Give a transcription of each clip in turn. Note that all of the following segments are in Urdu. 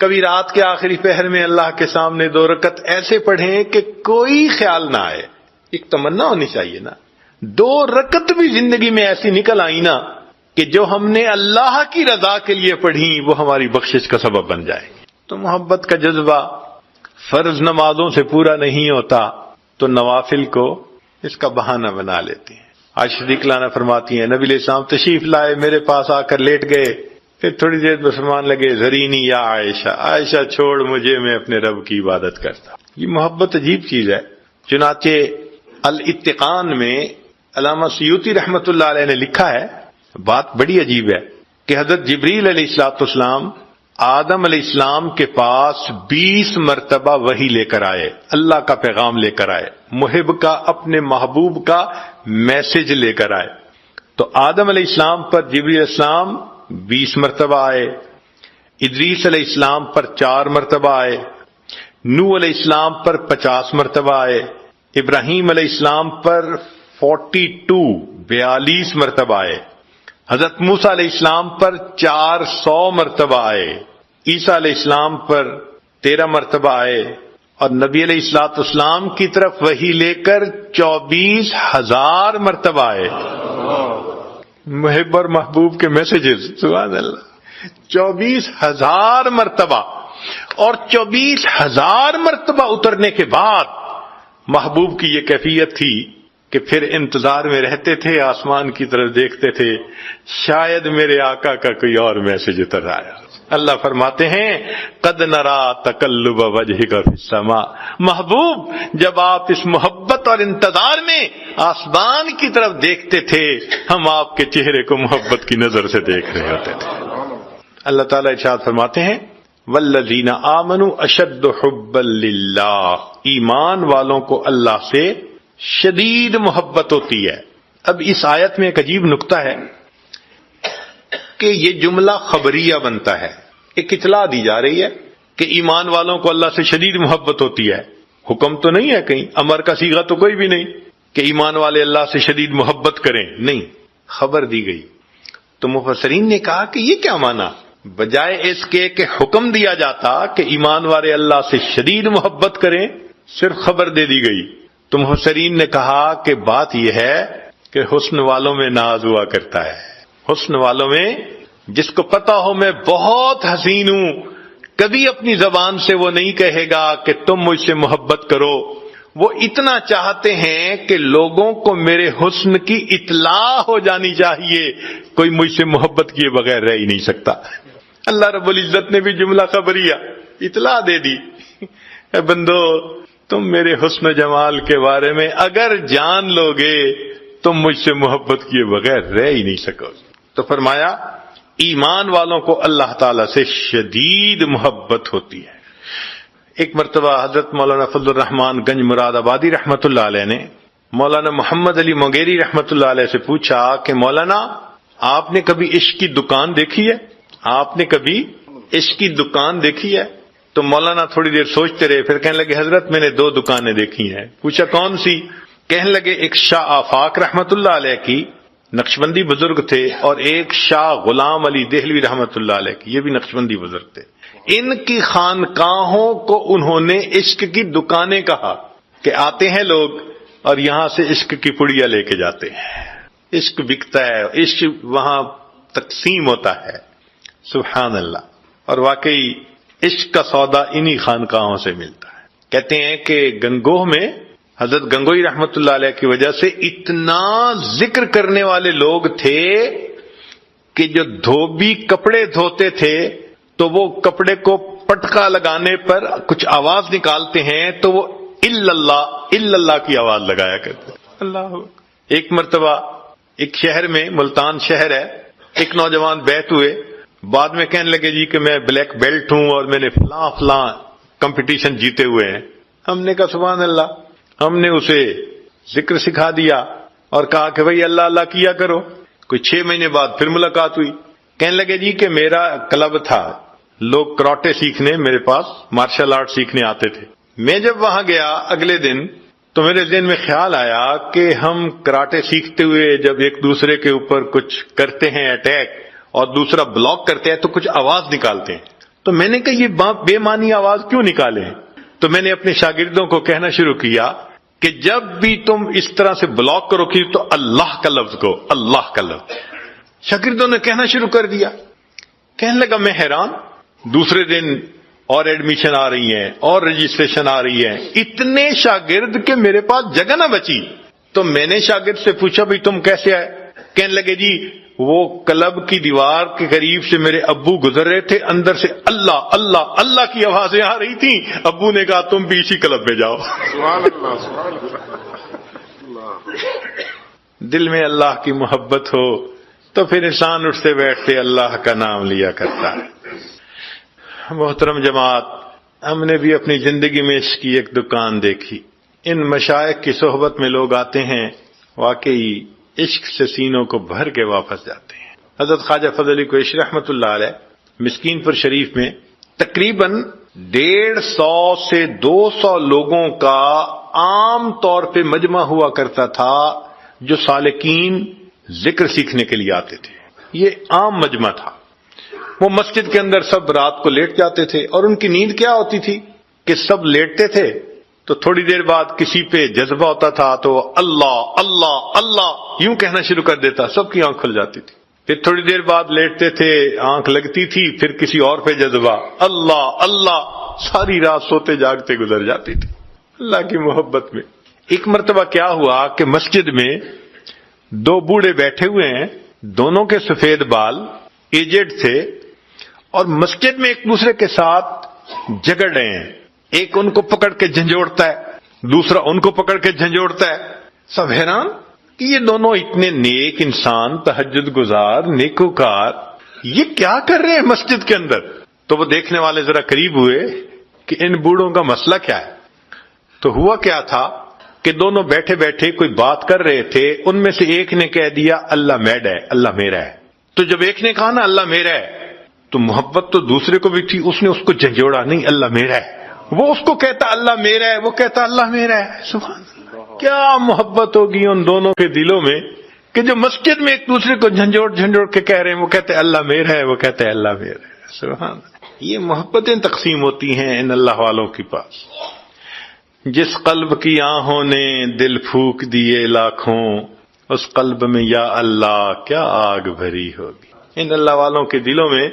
کبھی رات کے آخری پہر میں اللہ کے سامنے 2 رکعت ایسے پڑھیں کہ کوئی خیال نہ آئے. ایک تمنا ہونی چاہیے نا. 2 رکعت بھی زندگی میں ایسی نکل آئی نا کہ جو ہم نے اللہ کی رضا کے لیے پڑھی وہ ہماری بخشش کا سبب بن جائے. تو محبت کا جذبہ فرض نمازوں سے پورا نہیں ہوتا تو نوافل کو اس کا بہانہ بنا لیتے ہیں. عائشہ صدیقہ عنہا فرماتی ہیں نبی علیہ السلام تشریف لائے، میرے پاس آ کر لیٹ گئے، پھر تھوڑی دیر میں فرمان لگے ذرینی یا عائشہ، عائشہ چھوڑ مجھے، میں اپنے رب کی عبادت کرتا. یہ محبت عجیب چیز ہے. چنانچہ الاتقان میں علامہ سیوطی رحمۃ اللہ علیہ نے لکھا ہے، بات بڑی عجیب ہے، کہ حضرت جبریل علیہ السلام آدم علیہ السلام کے پاس 20 مرتبہ وحی لے کر آئے، اللہ کا پیغام لے کر آئے، محب کا، اپنے محبوب کا میسج لے کر آئے. تو آدم علیہ السلام پر جبریل علیہ السلام 20 مرتبہ آئے، ادریس علیہ السلام پر 4 مرتبہ آئے، نوح علیہ السلام پر 50 مرتبہ آئے، ابراہیم علیہ السلام پر 42 مرتبہ آئے، حضرت موسیٰ علیہ السلام پر 400 مرتبہ آئے، عیسیٰ علیہ السلام پر 13 مرتبہ آئے، اور نبی علیہ السلام کی طرف وحی لے کر 24,000 مرتبہ آئے. محب اور محبوب کے میسیجز، سبحان اللہ، 24,000 مرتبہ. اور 24,000 مرتبہ اترنے کے بعد محبوب کی یہ کیفیت تھی کہ پھر انتظار میں رہتے تھے، آسمان کی طرف دیکھتے تھے، شاید میرے آقا کا کوئی اور میسج اتر آیا. اللہ فرماتے ہیں قد نرا تقلب وجہک فی السماء، محبوب جب آپ اس محبت اور انتظار میں آسمان کی طرف دیکھتے تھے، ہم آپ کے چہرے کو محبت کی نظر سے دیکھ رہے ہوتے تھے. اللہ تعالیٰ ارشاد فرماتے ہیں والذین آمنوا اشد حبا للہ، ایمان والوں کو اللہ سے شدید محبت ہوتی ہے. اب اس آیت میں ایک عجیب نکتہ ہے کہ یہ جملہ خبریہ بنتا ہے، ایک اطلاع دی جا رہی ہے کہ ایمان والوں کو اللہ سے شدید محبت ہوتی ہے. حکم تو نہیں ہے کہیں، امر کا صیغہ تو کوئی بھی نہیں کہ ایمان والے اللہ سے شدید محبت کریں، نہیں، خبر دی گئی. تو مفسرین نے کہا کہ یہ کیا معنی، بجائے اس کے کہ حکم دیا جاتا کہ ایمان والے اللہ سے شدید محبت کریں، صرف خبر دے دی گئی. تو مفسرین نے کہا کہ بات یہ ہے کہ حسن والوں میں ناز ہوا کرتا ہے. حسن والوں میں جس کو پتا ہو میں بہت حسین ہوں، کبھی اپنی زبان سے وہ نہیں کہے گا کہ تم مجھ سے محبت کرو. وہ اتنا چاہتے ہیں کہ لوگوں کو میرے حسن کی اطلاع ہو جانی چاہیے، کوئی مجھ سے محبت کیے بغیر رہ ہی نہیں سکتا. اللہ رب العزت نے بھی جملہ خبریہ اطلاع دے دی، اے بندو تم میرے حسن و جمال کے بارے میں اگر جان لو گے تم مجھ سے محبت کیے بغیر رہ ہی نہیں سکو. تو فرمایا ایمان والوں کو اللہ تعالی سے شدید محبت ہوتی ہے. ایک مرتبہ حضرت مولانا فضل الرحمان گنج مراد آبادی رحمۃ اللہ علیہ نے مولانا محمد علی مغیری رحمۃ اللہ علیہ سے پوچھا کہ مولانا آپ نے کبھی عشق کی دکان دیکھی ہے، آپ نے کبھی عشق کی دکان دیکھی ہے؟ تو مولانا تھوڑی دیر سوچتے رہے، پھر کہنے لگے حضرت میں نے 2 دکانیں دیکھی ہیں. پوچھا کون سی؟ کہنے لگے ایک شاہ آفاق رحمۃ اللہ علیہ کی، نقشبندی بزرگ تھے، اور ایک شاہ غلام علی دہلوی رحمۃ اللہ علیہ کی، یہ بھی نقشبندی بزرگ تھے. ان کی خانقاہوں کو انہوں نے عشق کی دکانیں کہا کہ آتے ہیں لوگ اور یہاں سے عشق کی پڑیاں لے کے جاتے ہیں، عشق بکتا ہے، عشق وہاں تقسیم ہوتا ہے. سبحان اللہ. اور واقعی عشق کا سودا انہی خانقاہوں سے ملتا ہے. کہتے ہیں کہ گنگوہ میں حضرت گنگوئی رحمت اللہ علیہ کی وجہ سے اتنا ذکر کرنے والے لوگ تھے کہ جو دھوبی کپڑے دھوتے تھے تو وہ کپڑے کو پٹکا لگانے پر کچھ آواز نکالتے ہیں تو وہ اللہ کی آواز لگایا کرتے. اللہ. ایک مرتبہ ایک شہر میں، ملتان شہر ہے، ایک نوجوان بیعت ہوئے، بعد میں کہنے لگے جی کہ میں بلیک بیلٹ ہوں اور میں نے فلاں کمپٹیشن جیتے ہوئے ہیں. ہم نے کہا سبحان اللہ. ہم نے اسے ذکر سکھا دیا اور کہا کہ بھئی اللہ اللہ کیا کرو. کوئی 6 مہینے بعد پھر ملاقات ہوئی. کہنے لگے جی کہ میرا کلب تھا، لوگ کراٹے سیکھنے میرے پاس مارشل آرٹ سیکھنے آتے تھے. میں جب وہاں گیا اگلے دن تو میرے ذہن میں خیال آیا کہ ہم کراٹے سیکھتے ہوئے جب ایک دوسرے کے اوپر کچھ کرتے ہیں اٹیک اور دوسرا بلاک کرتے ہیں تو کچھ آواز نکالتے ہیں. تو میں نے کہا یہ بے معنی آواز کیوں نکالے؟ تو میں نے اپنے شاگردوں کو کہنا شروع کیا کہ جب بھی تم اس طرح سے بلاک کرو کہ تو اللہ کا لفظ کو، اللہ کا لفظ۔ شاگردوں نے کہنا شروع کر دیا۔ کہنے لگا میں حیران، دوسرے دن اور ایڈمیشن آ رہی ہیں اور رجسٹریشن آ رہی ہے، اتنے شاگرد کہ میرے پاس جگہ نہ بچی۔ تو میں نے شاگرد سے پوچھا بھئی تم کیسے آئے؟ کہنے لگے جی وہ کلب کی دیوار کے قریب سے میرے ابو گزر رہے تھے، اندر سے اللہ اللہ اللہ کی آوازیں آ رہی تھیں، ابو نے کہا تم بھی اسی کلب میں جاؤ۔ سبحان اللہ، سبحان اللہ۔ دل میں اللہ کی محبت ہو تو پھر انسان اٹھتے بیٹھتے اللہ کا نام لیا کرتا ہے۔ محترم جماعت، ہم نے بھی اپنی زندگی میں اس کی ایک دکان دیکھی۔ ان مشائخ کی صحبت میں لوگ آتے ہیں، واقعی عشق سے سینوں کو بھر کے واپس جاتے ہیں۔ حضرت خواجہ فضل علی کویشی رحمۃ اللہ علیہ مسکین پور شریف میں تقریباً 150 سے 200 لوگوں کا عام طور پہ مجمع ہوا کرتا تھا جو سالکین ذکر سیکھنے کے لیے آتے تھے۔ یہ عام مجمع تھا۔ وہ مسجد کے اندر سب رات کو لیٹ جاتے تھے، اور ان کی نیند کیا ہوتی تھی کہ سب لیٹتے تھے تو تھوڑی دیر بعد کسی پہ جذبہ ہوتا تھا تو اللہ اللہ اللہ یوں کہنا شروع کر دیتا، سب کی آنکھ کھل جاتی تھی۔ پھر تھوڑی دیر بعد لیٹتے تھے، آنکھ لگتی تھی، پھر کسی اور پہ جذبہ، اللہ اللہ، ساری رات سوتے جاگتے گزر جاتی تھی اللہ کی محبت میں۔ ایک مرتبہ کیا ہوا کہ مسجد میں 2 بوڑھے بیٹھے ہوئے ہیں، دونوں کے سفید بال، ایجڈ تھے، اور مسجد میں ایک دوسرے کے ساتھ جھگڑ رہے ہیں۔ ایک ان کو پکڑ کے جھنجھوڑتا ہے، دوسرا ان کو پکڑ کے جھنجھوڑتا ہے۔ سب حیران کہ یہ دونوں اتنے نیک انسان، تہجد گزار، نیکوکار، یہ کیا کر رہے ہیں مسجد کے اندر؟ تو وہ دیکھنے والے ذرا قریب ہوئے کہ ان بوڑھوں کا مسئلہ کیا ہے۔ تو ہوا کیا تھا کہ دونوں بیٹھے بیٹھے کوئی بات کر رہے تھے، ان میں سے ایک نے کہہ دیا اللہ میڈ ہے، اللہ میرا ہے۔ تو جب ایک نے کہا نا اللہ میرا ہے، تو محبت تو دوسرے کو بھی تھی، اس نے اس کو جھنجھوڑا، نہیں اللہ میرا ہے۔ وہ اس کو کہتا اللہ میرا ہے، وہ کہتا اللہ میرا ہے۔ سبحان اللہ، کیا محبت ہوگی ان دونوں کے دلوں میں کہ جو مسجد میں ایک دوسرے کو جھنجھوڑ جھنجھوڑ کے کہہ رہے ہیں، وہ کہتے اللہ میرا ہے، وہ کہتے اللہ میرا ہے۔ سبحان اللہ، یہ محبتیں تقسیم ہوتی ہیں ان اللہ والوں کے پاس۔ جس قلب کی آہوں نے دل پھونک دیے لاکھوں، اس قلب میں یا اللہ کیا آگ بھری ہوگی۔ ان اللہ والوں کے دلوں میں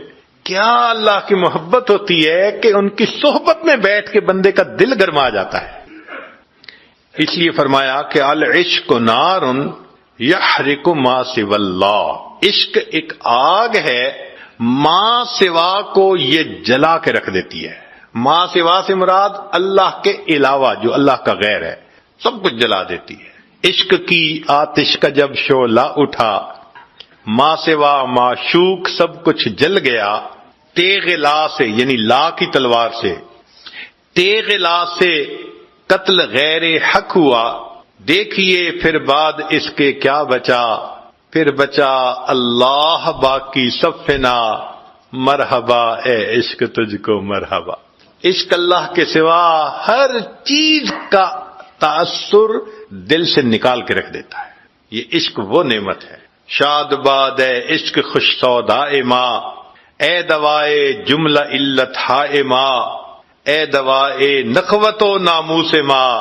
کیا اللہ کی محبت ہوتی ہے کہ ان کی صحبت میں بیٹھ کے بندے کا دل گرما جاتا ہے۔ اس لیے فرمایا کہ العشق نار یحرق ما سوی اللہ، عشق ایک آگ ہے، ما سوا کو یہ جلا کے رکھ دیتی ہے۔ ما سوا سے مراد اللہ کے علاوہ جو اللہ کا غیر ہے، سب کچھ جلا دیتی ہے۔ عشق کی آتش کا جب شعلہ اٹھا، ما سوا معشوق سب کچھ جل گیا، تیغ لا سے یعنی لا کی تلوار سے، تیغ لا سے قتل غیر حق ہوا، دیکھیے پھر بعد اس کے کیا بچا، پھر بچا اللہ باقی سب فنا، مرحبا اے عشق تجھ کو مرحبا۔ عشق اللہ کے سوا ہر چیز کا تاثر دل سے نکال کے رکھ دیتا ہے۔ یہ عشق وہ نعمت ہے۔ شاد باد اے عشق خوش سودائے ماں، اے دوائے جملہ علت ہائے ماں، اے دوائے نخوت و ناموس ماں،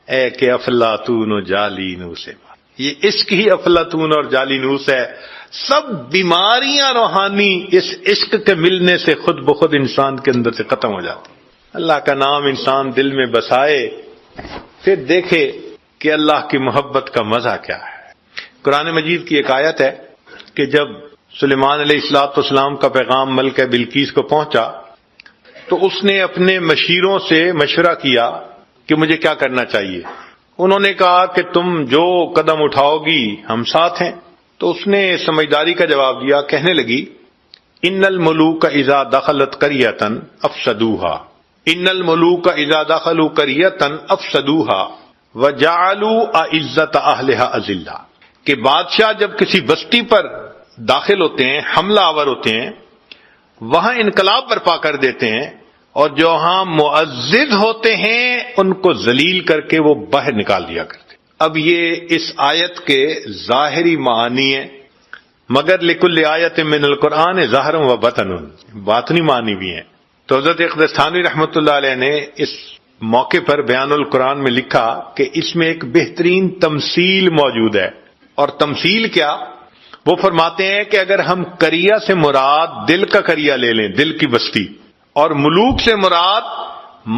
اے کہ افلاطون و جالینوس ماں۔ یہ عشق ہی افلاطون اور جالینوس ہے۔ سب بیماریاں روحانی اس عشق کے ملنے سے خود بخود انسان کے اندر سے ختم ہو جاتی۔ اللہ کا نام انسان دل میں بسائے، پھر دیکھے کہ اللہ کی محبت کا مزہ کیا ہے۔ قرآن مجید کی ایک آیت ہے کہ جب سلیمان علیہ السلام کا پیغام ملکہ بلقیس کو پہنچا تو اس نے اپنے مشیروں سے مشورہ کیا کہ مجھے کیا کرنا چاہیے۔ انہوں نے کہا کہ تم جو قدم اٹھاؤ گی ہم ساتھ ہیں۔ تو اس نے سمجھداری کا جواب دیا، کہنے لگی ان الملوک اذا دخلت قریۃ افسدوها، ان الملوک اذا دخلوا قریۃ افسدوها وجعلوا اعزۃ اہلها اذلہ، کہ بادشاہ جب کسی بستی پر داخل ہوتے ہیں، حملہ آور ہوتے ہیں، وہاں انقلاب برپا کر دیتے ہیں، اور جو ہاں معزز ہوتے ہیں ان کو ذلیل کر کے وہ باہر نکال دیا کرتے۔ اب یہ اس آیت کے ظاہری معنی ہیں، مگر لکل آیت من القرآن ظاہر و باطن، باطنی معنی بھی ہیں۔ تو حضرت اقدس تھانوی رحمۃ اللہ علیہ نے اس موقع پر بیان القرآن میں لکھا کہ اس میں ایک بہترین تمثیل موجود ہے. اور تمثیل کیا؟ وہ فرماتے ہیں کہ اگر ہم کریا سے مراد دل کا کریا لے لیں، دل کی بستی، اور ملوک سے مراد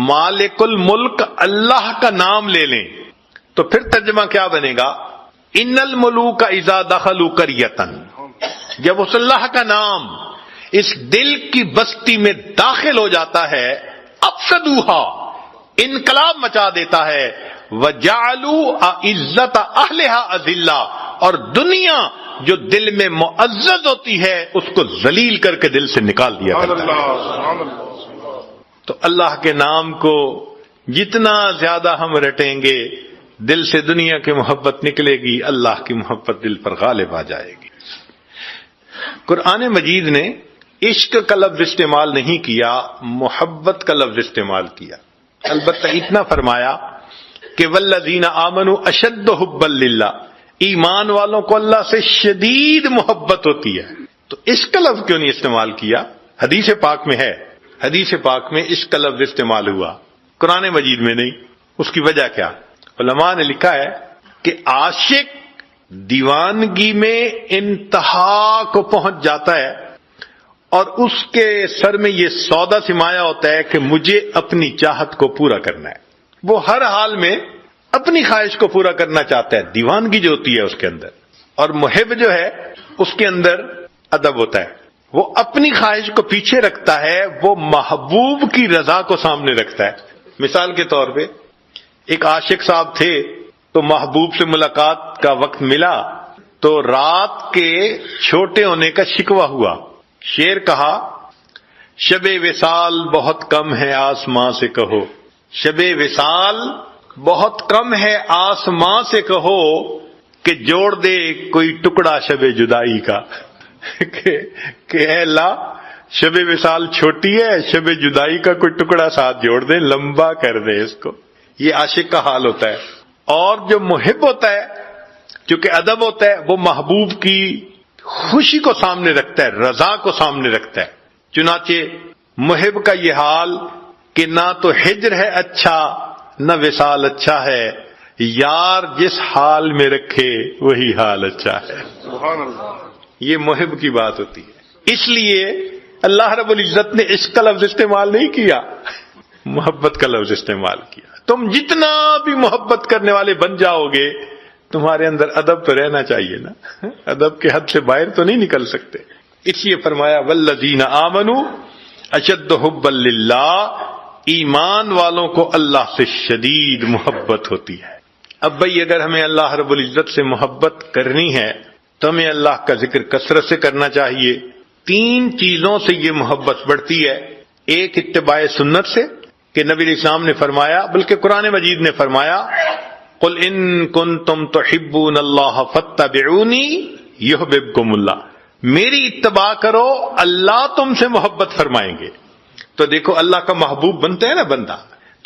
مالک الملک اللہ کا نام لے لیں، تو پھر ترجمہ کیا بنے گا؟ ان الملوک اذا دخلوا قریۃ، جب اس اللہ کا نام اس دل کی بستی میں داخل ہو جاتا ہے، افسدوہا، انقلاب مچا دیتا ہے، وجعلوا عزت اہلہا اذلہ، اور دنیا جو دل میں معزز ہوتی ہے اس کو ذلیل کر کے دل سے نکال دیا کرتا ہے. تو اللہ کے نام کو جتنا زیادہ ہم رٹیں گے، دل سے دنیا کی محبت نکلے گی، اللہ کی محبت دل پر غالب آ جائے گی. قرآن مجید نے عشق کا لفظ استعمال نہیں کیا، محبت کا لفظ استعمال کیا. البتہ اتنا فرمایا کہ والذین آمنوا اشد حبا للہ، ایمان والوں کو اللہ سے شدید محبت ہوتی ہے. تو عشق کا لفظ کیوں نہیں استعمال کیا؟ حدیث پاک میں ہے، حدیث پاک میں عشق کا لفظ استعمال ہوا، قرآن مجید میں نہیں. اس کی وجہ کیا؟ علماء نے لکھا ہے کہ عاشق دیوانگی میں انتہا کو پہنچ جاتا ہے، اور اس کے سر میں یہ سودا سمایا ہوتا ہے کہ مجھے اپنی چاہت کو پورا کرنا ہے. وہ ہر حال میں اپنی خواہش کو پورا کرنا چاہتا ہے، دیوانگی جو ہوتی ہے اس کے اندر. اور محب جو ہے اس کے اندر ادب ہوتا ہے، وہ اپنی خواہش کو پیچھے رکھتا ہے، وہ محبوب کی رضا کو سامنے رکھتا ہے. مثال کے طور پہ ایک عاشق صاحب تھے، تو محبوب سے ملاقات کا وقت ملا تو رات کے چھوٹے ہونے کا شکوہ ہوا. شعر کہا، شب وصال بہت کم ہے آسماں سے کہو، شب وصال بہت کم ہے آسماں سے کہو، کہ جوڑ دے کوئی ٹکڑا شب جدائی کا. کہ اے اللہ، شب وصال چھوٹی ہے، شب جدائی کا کوئی ٹکڑا ساتھ جوڑ دے، لمبا کر دے اس کو. یہ عاشق کا حال ہوتا ہے. اور جو محب ہوتا ہے، چونکہ ادب ہوتا ہے، وہ محبوب کی خوشی کو سامنے رکھتا ہے، رضا کو سامنے رکھتا ہے. چنانچہ محب کا یہ حال کہ نہ تو ہجر ہے اچھا نہ وصال اچھا ہے، یار جس حال میں رکھے وہی حال اچھا ہے. سبحان اللہ. یہ محب کی بات ہوتی ہے. اس لیے اللہ رب العزت نے عشق کا لفظ استعمال نہیں کیا، محبت کا لفظ استعمال کیا. تم جتنا بھی محبت کرنے والے بن جاؤ گے، تمہارے اندر ادب تو رہنا چاہیے نا، ادب کے حد سے باہر تو نہیں نکل سکتے. اس لیے فرمایا والذین آمنوا اشد حبا للہ، ایمان والوں کو اللہ سے شدید محبت ہوتی ہے. اب بھئی اگر ہمیں اللہ رب العزت سے محبت کرنی ہے تو ہمیں اللہ کا ذکر کثرت سے کرنا چاہیے. 3 چیزوں سے یہ محبت بڑھتی ہے. ایک اتباع سنت سے، کہ نبی علیہ السلام نے فرمایا، بلکہ قرآن مجید نے فرمایا قل ان کنتم تحبون اللہ فاتبعونی یحببکم اللہ، میری اتباع کرو اللہ تم سے محبت فرمائیں گے. تو دیکھو اللہ کا محبوب بنتا ہے نا بندہ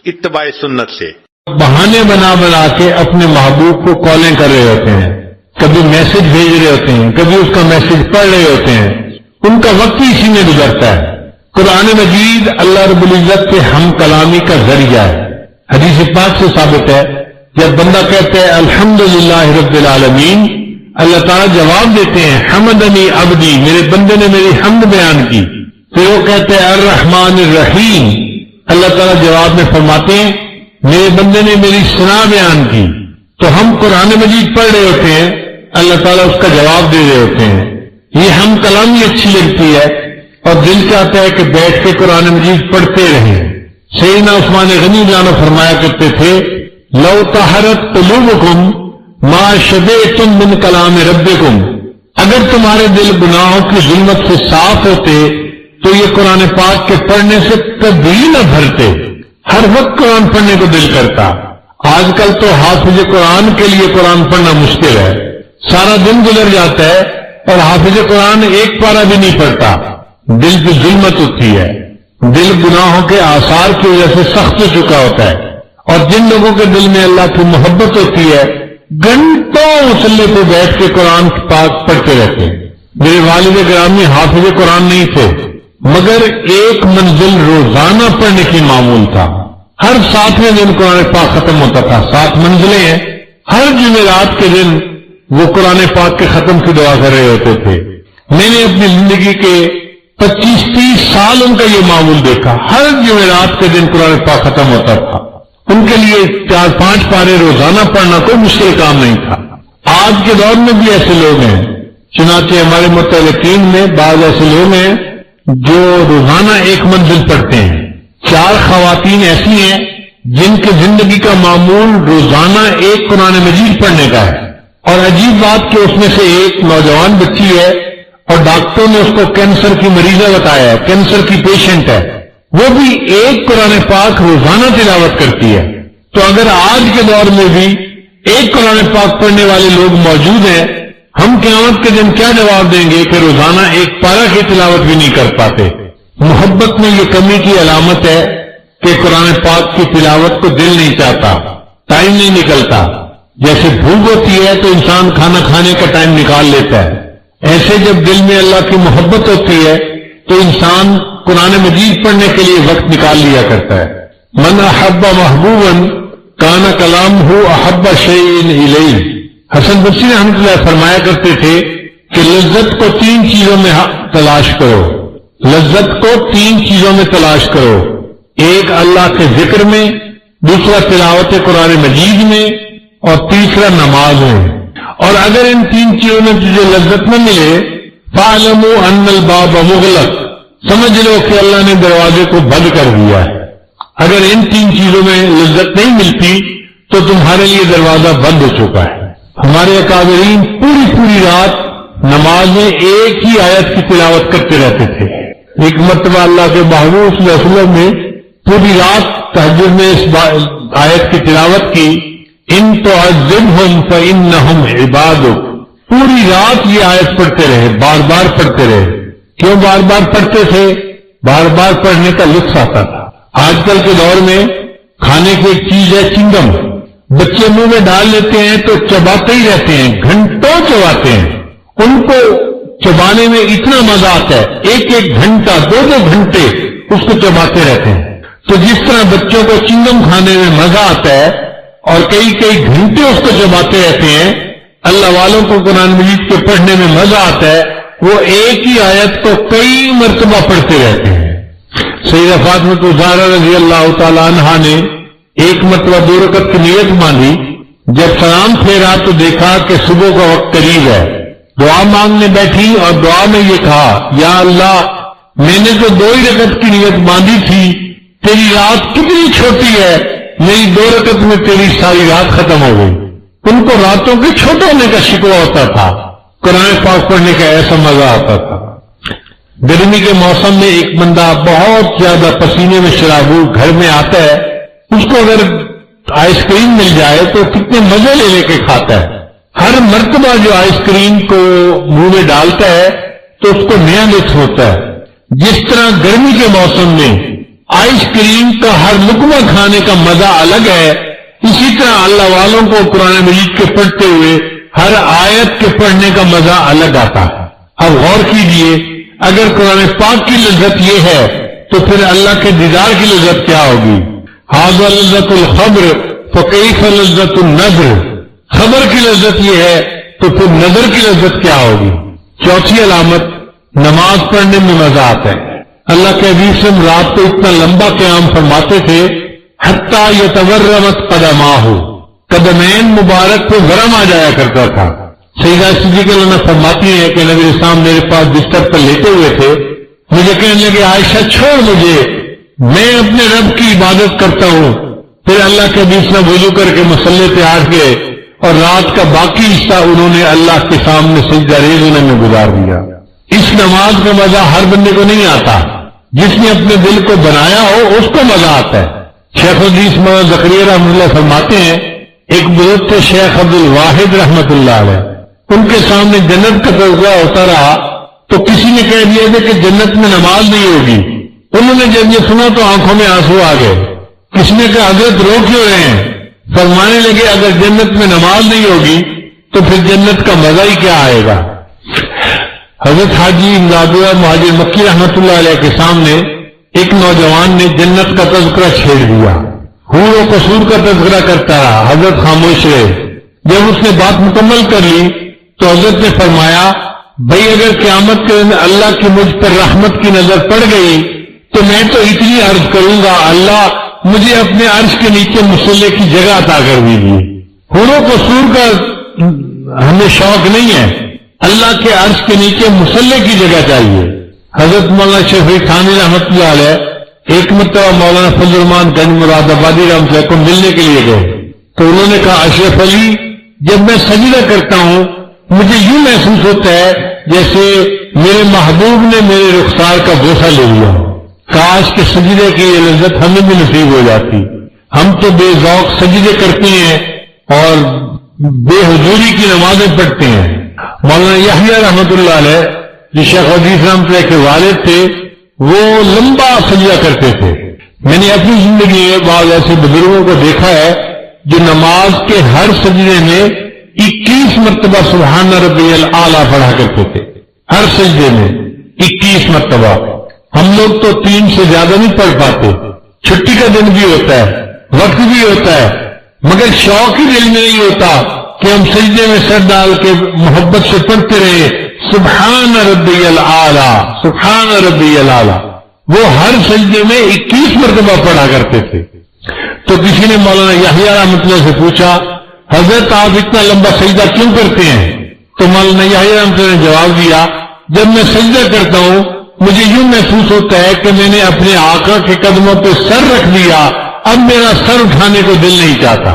اتباع سنت سے. بہانے بنا بنا کے اپنے محبوب کو کالیں کر رہے ہوتے ہیں، کبھی میسج بھیج رہے ہوتے ہیں، کبھی اس کا میسج پڑھ رہے ہوتے ہیں، ان کا وقت ہی اسی میں گزرتا ہے. قرآن مجید اللہ رب العزت کے ہم کلامی کا ذریعہ ہے. حدیث پاک سے ثابت ہے جب بندہ کہتے ہیں الحمدللہ رب العالمین، اللہ تعالیٰ جواب دیتے ہیں حمدنی عبدی، میرے بندے نے میری حمد بیان کی. پھر وہ کہتے ہیں الرحمن الرحیم، اللہ تعالیٰ جواب میں فرماتے ہیں میرے بندے نے میری ثنا بیان کی. تو ہم قرآن مجید پڑھ رہے ہوتے ہیں، اللہ تعالیٰ اس کا جواب دے رہے ہوتے ہیں. یہ ہم کلامی اچھی لگتی ہے اور دل چاہتا ہے کہ بیٹھ کے قرآن مجید پڑھتے رہیں. سیدنا عثمان غنی جانو فرمایا کرتے تھے لو طہرت قلوبکم ما شبعتم من کلام ربکم، اگر تمہارے دل گناہوں کی ظلمت سے صاف ہوتے تو یہ قرآن پاک کے پڑھنے سے کبھی نہ بھرتے. ہر وقت قرآن پڑھنے کو دل کرتا. آج کل تو حافظ قرآن کے لیے قرآن پڑھنا مشکل ہے. سارا دن گزر جاتا ہے اور حافظ قرآن ایک پارہ بھی نہیں پڑھتا. دل کی ظلمت ہوتی ہے، دل گناہوں کے آثار کی وجہ سے سخت ہو چکا ہوتا ہے. اور جن لوگوں کے دل میں اللہ کی محبت ہوتی ہے گھنٹوں مصلی پہ بیٹھ کے قرآن پاک پڑھتے رہتے ہیں. میرے والد گرامی حافظ قرآن نہیں تھے، مگر ایک منزل روزانہ پڑھنے کی معمول تھا. ہر 7ویں دن قرآن پاک ختم ہوتا تھا. 7 منزلیں ہیں. ہر جمعرات کے دن وہ قرآن پاک کے ختم کی دعا کر رہے ہوتے تھے. میں نے اپنی زندگی کے 25-30 سال ان کا یہ معمول دیکھا. ہر جمعرات کے دن قرآن پاک ختم ہوتا تھا. ان کے لیے 4-5 پارے روزانہ پڑھنا کوئی مشکل کام نہیں تھا. آج کے دور میں بھی ایسے لوگ ہیں. چنانچہ ہمارے متعلقین میں بعض ایسے لوگ ہیں جو روزانہ 1 منزل پڑھتے ہیں. 4 خواتین ایسی ہیں جن کی زندگی کا معمول روزانہ 1 قرآن مجید پڑھنے کا ہے. اور عجیب بات کہ اس میں سے ایک نوجوان بچی ہے اور ڈاکٹروں نے اس کو کینسر کی مریضہ بتایا ہے, کینسر کی پیشنٹ ہے. وہ بھی 1 قرآن پاک روزانہ تلاوت کرتی ہے. تو اگر آج کے دور میں بھی 1 قرآن پاک پڑھنے والے لوگ موجود ہیں, ہم قیامت کے دن کیا جواب دیں گے کہ روزانہ 1 پارہ کی تلاوت بھی نہیں کر پاتے. محبت میں یہ کمی کی علامت ہے کہ قرآن پاک کی تلاوت کو دل نہیں چاہتا, ٹائم نہیں نکلتا. جیسے بھوک ہوتی ہے تو انسان کھانا کھانے کا ٹائم نکال لیتا ہے, ایسے جب دل میں اللہ کی محبت ہوتی ہے تو انسان قرآن مجید پڑھنے کے لیے وقت نکال لیا کرتا ہے. من احب محبوبا کان کلامہ احب شیء الیہ. حسن بصری رحمۃ اللہ فرمایا کرتے تھے کہ لذت کو 3 چیزوں میں تلاش کرو. لذت کو 3 چیزوں میں تلاش کرو. ایک اللہ کے ذکر میں, دوسرا تلاوت قرآن مجید میں, اور تیسرا نماز میں. اور اگر ان 3 چیزوں میں تجھے لذت نہ ملے فَاعْلَمُوا أَنَّ الْبَابَ مُغْلَقٌ, سمجھ لو کہ اللہ نے دروازے کو بند کر دیا ہے. اگر ان 3 چیزوں میں لذت نہیں ملتی تو تمہارے لیے دروازہ بند ہو چکا ہے. ہمارے اکابرین پوری رات نماز میں ایک ہی آیت کی تلاوت کرتے رہتے تھے. ایک مرتبہ اللہ کے محبوب صلی اللہ علیہ وسلم نے پوری رات تہجد میں اس آیت کی تلاوت کی, ان تعذبہم فإنہم عبادک. پوری رات یہ آیت پڑھتے رہے, بار بار پڑھتے رہے. کیوں بار بار پڑھتے تھے؟ بار بار پڑھنے کا لطف آتا تھا. آج کل کے دور میں کھانے کی ایک چیز ہے چنگم, بچے منہ میں ڈال لیتے ہیں تو چباتے ہی رہتے ہیں, گھنٹوں چباتے ہیں. ان کو چبانے میں اتنا مزہ آتا ہے, 1 گھنٹہ 2 گھنٹے اس کو چباتے رہتے ہیں. تو جس طرح بچوں کو چنگم کھانے میں مزہ آتا ہے اور کئی گھنٹے اس کو چباتے رہتے ہیں, اللہ والوں کو قرآن مجید کے پڑھنے میں مزہ آتا ہے. وہ ایک ہی آیت کو کئی مرتبہ پڑھتے رہتے ہیں. سیدہ فاطمہ الزہرا رضی اللہ تعالی عنہا نے ایک مرتبہ 2 رکعت کی نیت باندھی. جب سلام پھیرا تو دیکھا کہ صبح کا وقت قریب ہے. دعا مانگنے بیٹھی اور دعا میں یہ کہا, یا اللہ میں نے تو 2 ہی رکعت کی نیت باندھی تھی, تیری رات کتنی چھوٹی ہے, میری 2 رکعت میں تیری ساری رات ختم ہو گئی. ان کو راتوں کے چھوٹے ہونے کا شکوہ ہوتا تھا, قرآن پاک پڑھنے کا ایسا مزہ آتا تھا. گرمی کے موسم میں ایک بندہ بہت زیادہ پسینے میں شرابور گھر میں آتا ہے, اس کو اگر آئس کریم مل جائے تو کتنے مزے لے کے کھاتا ہے. ہر مرتبہ جو آئس کریم کو منہ میں ڈالتا ہے تو اس کو نیا لطف ہوتا ہے. جس طرح گرمی کے موسم میں آئس کریم کا ہر لقمہ کھانے کا مزہ الگ ہے, اسی طرح اللہ والوں کو قرآن مجید کے پڑھتے ہوئے ہر آیت کے پڑھنے کا مزہ الگ آتا ہے. اب غور کیجئے, اگر قرآن پاک کی لذت یہ ہے تو پھر اللہ کے دیدار کی لذت کیا ہوگی؟ ھذا لذت الخبر فکیف لذت النظر. خبر کی لذت یہ ہے تو پھر نظر کی لذت کیا ہوگی؟ چوتھی علامت, نماز پڑھنے میں مزہ آتا ہے. اللہ کے حبیب صلی اللہ علیہ وسلم رات کو اتنا لمبا قیام فرماتے تھے حتیٰ یتورمت قدماہ, قدمین مبارک پہ ورم آ جایا کرتا تھا. سیدہ صدیقہ اللہ فرماتی ہے کہ نبی اسلام میرے پاس بستر پر لیٹے ہوئے تھے, مجھے کہنے لگے عائشہ چھوڑ مجھے, میں اپنے رب کی عبادت کرتا ہوں. پھر اللہ کے حبیب سے وضو کر کے مصلی پہ آٹھ گئے اور رات کا باقی حصہ انہوں نے اللہ کے سامنے سجدہ ریز ہونے میں گزار دیا. اس نماز کا مزہ ہر بندے کو نہیں آتا, جس نے اپنے دل کو بنایا ہو اس کو مزہ آتا ہے. شیخ الحدیث مولانا زکریا رحمۃ اللہ فرماتے ہیں, ایک بزرگ تھے شیخ عبد الواحد رحمۃ اللہ علیہ, ان کے سامنے جنت کا تذکرہ ہوتا رہا تو کسی نے کہہ دیا تھا کہ جنت میں نماز نہیں ہوگی. انہوں نے جب یہ سنا تو آنکھوں میں آنسو آ گئے. کسی نے کہا حضرت رو کیوں رہے ہیں؟ فرمانے لگے اگر جنت میں نماز نہیں ہوگی تو پھر جنت کا مزہ ہی کیا آئے گا. حضرت حاجی امداد اللہ مہاجر مکی رحمت اللہ علیہ کے سامنے ایک نوجوان نے جنت کا تذکرہ چھیڑ دیا، حور و قصور کا تذکرہ کرتا رہا، حضرت خاموش رہے۔ جب اس نے بات مکمل کر لی تو حضرت نے فرمایا، بھئی اگر قیامت کے دن اللہ کی مجھ پر رحمت کی نظر پڑ گئی تو میں تو اتنی عرض کروں گا، اللہ مجھے اپنے عرش کے نیچے مصلی کی جگہ عطا کر دیجیے۔ حور و قصور کا ہمیں شوق نہیں ہے، اللہ کے عرش کے نیچے مصلی کی جگہ چاہیے۔ حضرت مولانا شفیع تھانوی رحمۃ اللہ علیہ ایک مرتبہ مولانا فضل الرحمان گنج مراد آبادی رحمۃ اللہ کو ملنے کے لیے گئے تو انہوں نے کہا، اشرف علی جب میں سجدہ کرتا ہوں مجھے یوں محسوس ہوتا ہے جیسے میرے محبوب نے میرے رخسار کا بوسہ لے لیا، کاش کے سجدے کی یہ لذت ہمیں بھی نصیب ہو جاتی۔ ہم تو بے ذوق سجدے کرتے ہیں اور بے حضوری کی نمازیں پڑھتے ہیں۔ مولانا یحییٰ رحمۃ اللہ علیہ جو شیخ حدیث رحمۃ اللہ کے والد تھے وہ لمبا سجدہ کرتے تھے۔ میں نے اپنی زندگی میں بعض ایسے بزرگوں کو دیکھا ہے جو نماز کے ہر سجدے میں 21 مرتبہ سبحان ربی الاعلیٰ پڑھا کرتے تھے، ہر سجدے میں 21 مرتبہ۔ ہم لوگ تو 3 سے زیادہ نہیں پڑھ پاتے، چھٹی کا دن بھی ہوتا ہے، وقت بھی ہوتا ہے، مگر شوق ہی دل میں نہیں ہوتا کہ ہم سجدے میں سر ڈال کے محبت سے پڑھتے رہے سبحان ربی الاعلیٰ سبحان ربی الاعلیٰ۔ وہ ہر سجدے میں 21 مرتبہ پڑھا کرتے تھے۔ تو کسی نے مولانا یحییٰ رحمۃ اللہ سے پوچھا، حضرت آپ اتنا لمبا سجدہ کیوں کرتے ہیں؟ تو مولانا یحییٰ رحمۃ اللہ نے جواب دیا، جب میں سجدہ کرتا ہوں مجھے یوں محسوس ہوتا ہے کہ میں نے اپنے آقا کے قدموں پہ سر رکھ دیا، اب میرا سر اٹھانے کو دل نہیں چاہتا۔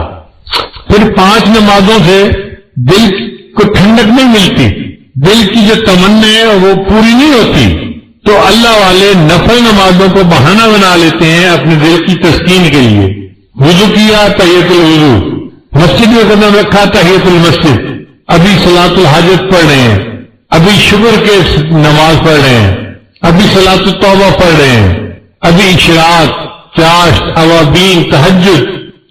پھر 5 نمازوں سے دل کو ٹھنڈک نہیں ملتی، دل کی جو تمنا ہے وہ پوری نہیں ہوتی، تو اللہ والے نفل نمازوں کو بہانہ بنا لیتے ہیں اپنے دل کی تسکین کے لیے۔ وضو کیا تحیۃ الوضو، مسجد میں قدم رکھا تحیۃ المسجد، ابھی صلاۃ الحاجت پڑھ رہے ہیں، ابھی شکر کے نماز پڑھ رہے ہیں، ابھی صلاۃ التوبہ پڑھ رہے ہیں، ابھی اشراق، چاشت، اوابین، تہجد،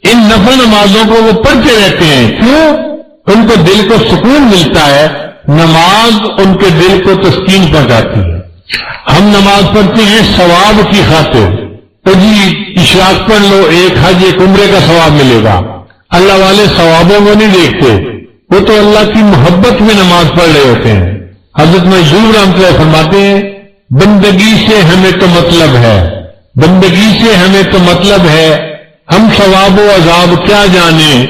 ان نفل نمازوں کو وہ پڑھتے رہتے ہیں۔ کیوں؟ ان کو دل کو سکون ملتا ہے، نماز ان کے دل کو تسکین پہنچاتی ہے۔ ہم نماز پڑھتے ہیں ثواب کی خاطر، تو جی اشراق پڑھ لو، ایک حج ایک عمرے کا ثواب ملے گا۔ اللہ والے ثوابوں کو نہیں دیکھتے، وہ تو اللہ کی محبت میں نماز پڑھ رہے ہوتے ہیں۔ حضرت مجذوب رحمۃ اللہ فرماتے ہیں، بندگی سے ہمیں تو مطلب ہے، بندگی سے ہمیں تو مطلب ہے، ہم ثواب و عذاب کیا جانیں،